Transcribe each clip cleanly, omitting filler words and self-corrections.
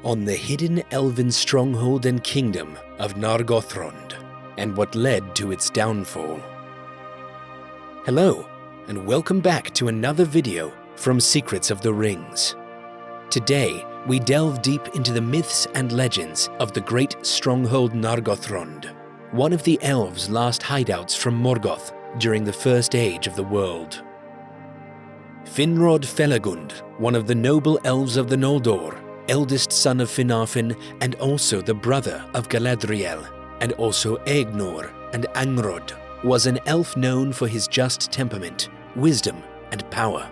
on the hidden elven stronghold and kingdom of Nargothrond, and what led to its downfall. Hello, and welcome back to another video from Secrets of the Rings. Today, we delve deep into the myths and legends of the great stronghold Nargothrond, one of the elves' last hideouts from Morgoth during the First Age of the world. Finrod Felagund, one of the noble elves of the Noldor, eldest son of Finarfin and also the brother of Galadriel, and also Egnor and Angrod, was an elf known for his just temperament, wisdom, and power.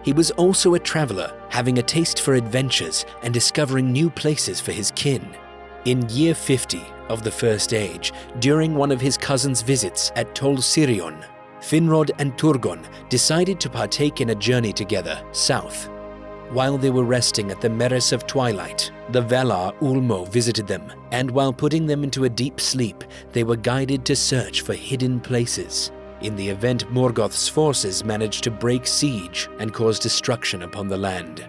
He was also a traveler, having a taste for adventures and discovering new places for his kin. In year 50 of the First Age, during one of his cousin's visits at Tolkien, Finrod and Turgon decided to partake in a journey together south. While they were resting at the Meres of Twilight, the Valar Ulmo visited them, and while putting them into a deep sleep, they were guided to search for hidden places, in the event Morgoth's forces managed to break siege and cause destruction upon the land.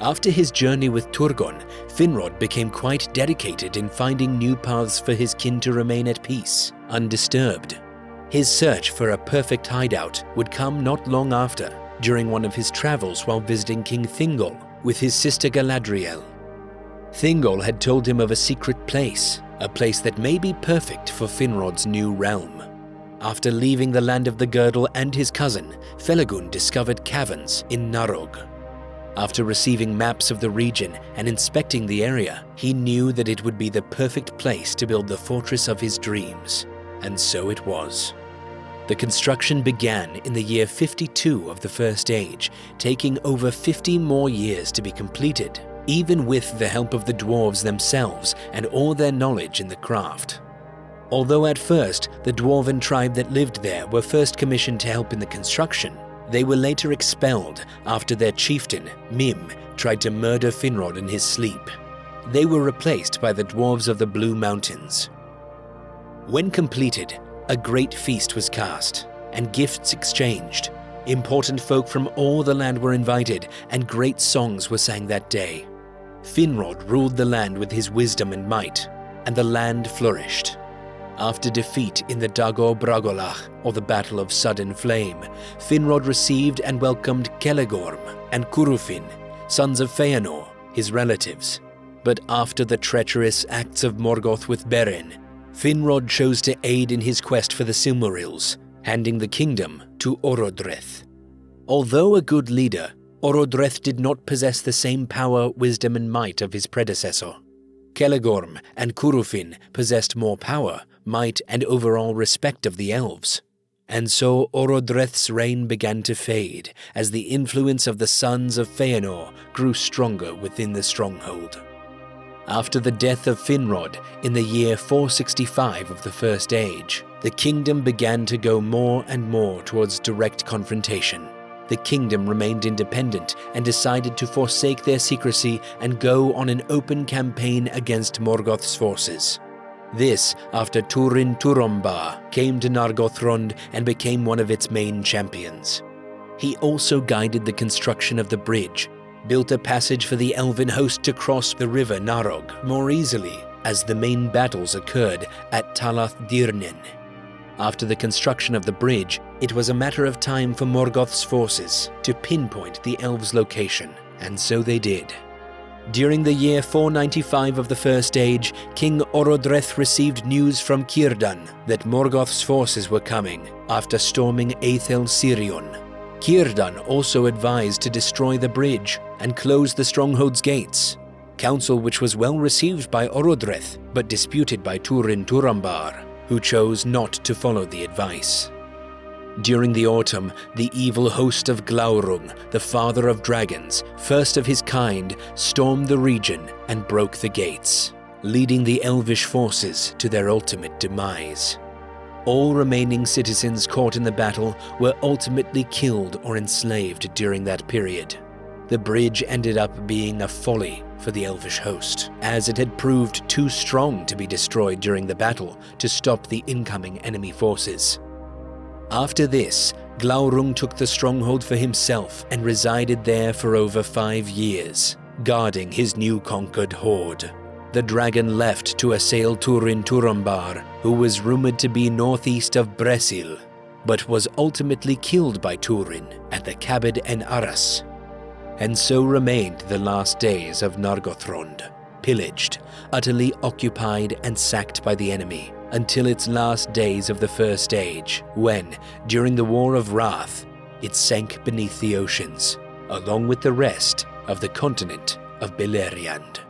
After his journey with Turgon, Finrod became quite dedicated in finding new paths for his kin to remain at peace, undisturbed. His search for a perfect hideout would come not long after, during one of his travels while visiting King Thingol with his sister Galadriel. Thingol had told him of a secret place, a place that may be perfect for Finrod's new realm. After leaving the land of the Girdle and his cousin, Felagund discovered caverns in Narog. After receiving maps of the region and inspecting the area, he knew that it would be the perfect place to build the fortress of his dreams, and so it was. The construction began in the year 52 of the First Age, taking over 50 more years to be completed, even with the help of the dwarves themselves and all their knowledge in the craft. Although at first the dwarven tribe that lived there were first commissioned to help in the construction, they were later expelled after their chieftain, Mim, tried to murder Finrod in his sleep. They were replaced by the dwarves of the Blue Mountains. When completed, a great feast was cast, and gifts exchanged. Important folk from all the land were invited, and great songs were sang that day. Finrod ruled the land with his wisdom and might, and the land flourished. After defeat in the Dagor Bragolach, or the Battle of Sudden Flame, Finrod received and welcomed Celegorm and Curufin, sons of Feanor, his relatives. But after the treacherous acts of Morgoth with Beren, Finrod chose to aid in his quest for the Silmarils, handing the kingdom to Orodreth. Although a good leader, Orodreth did not possess the same power, wisdom, and might of his predecessor. Celegorm and Curufin possessed more power, might, and overall respect of the elves. And so Orodreth's reign began to fade, as the influence of the sons of Feanor grew stronger within the stronghold. After the death of Finrod in the year 465 of the First Age, the kingdom began to go more and more towards direct confrontation. The kingdom remained independent and decided to forsake their secrecy and go on an open campaign against Morgoth's forces. This after Turin Turambar came to Nargothrond and became one of its main champions. He also guided the construction of the bridge, built a passage for the elven host to cross the river Narog more easily, as the main battles occurred at Talath Dirnen. After the construction of the bridge, it was a matter of time for Morgoth's forces to pinpoint the elves' location, and so they did. During the year 495 of the First Age, King Orodreth received news from Círdan that Morgoth's forces were coming after storming Aethel Sirion. Círdan also advised to destroy the bridge and close the stronghold's gates, counsel which was well received by Orodreth but disputed by Turin Turambar, who chose not to follow the advice. During the autumn, the evil host of Glaurung, the father of dragons, first of his kind, stormed the region and broke the gates, leading the elvish forces to their ultimate demise. All remaining citizens caught in the battle were ultimately killed or enslaved during that period. The bridge ended up being a folly for the elvish host, as it had proved too strong to be destroyed during the battle to stop the incoming enemy forces. After this, Glaurung took the stronghold for himself and resided there for over 5 years. guarding his new conquered horde. The dragon left to assail Turin Turambar, who was rumored to be northeast of Bresil, but was ultimately killed by Turin at the Cabed en Arras. And so remained the last days of Nargothrond, pillaged, utterly occupied and sacked by the enemy, until its last days of the First Age, when, during the War of Wrath, it sank beneath the oceans, along with the rest of the continent of Beleriand.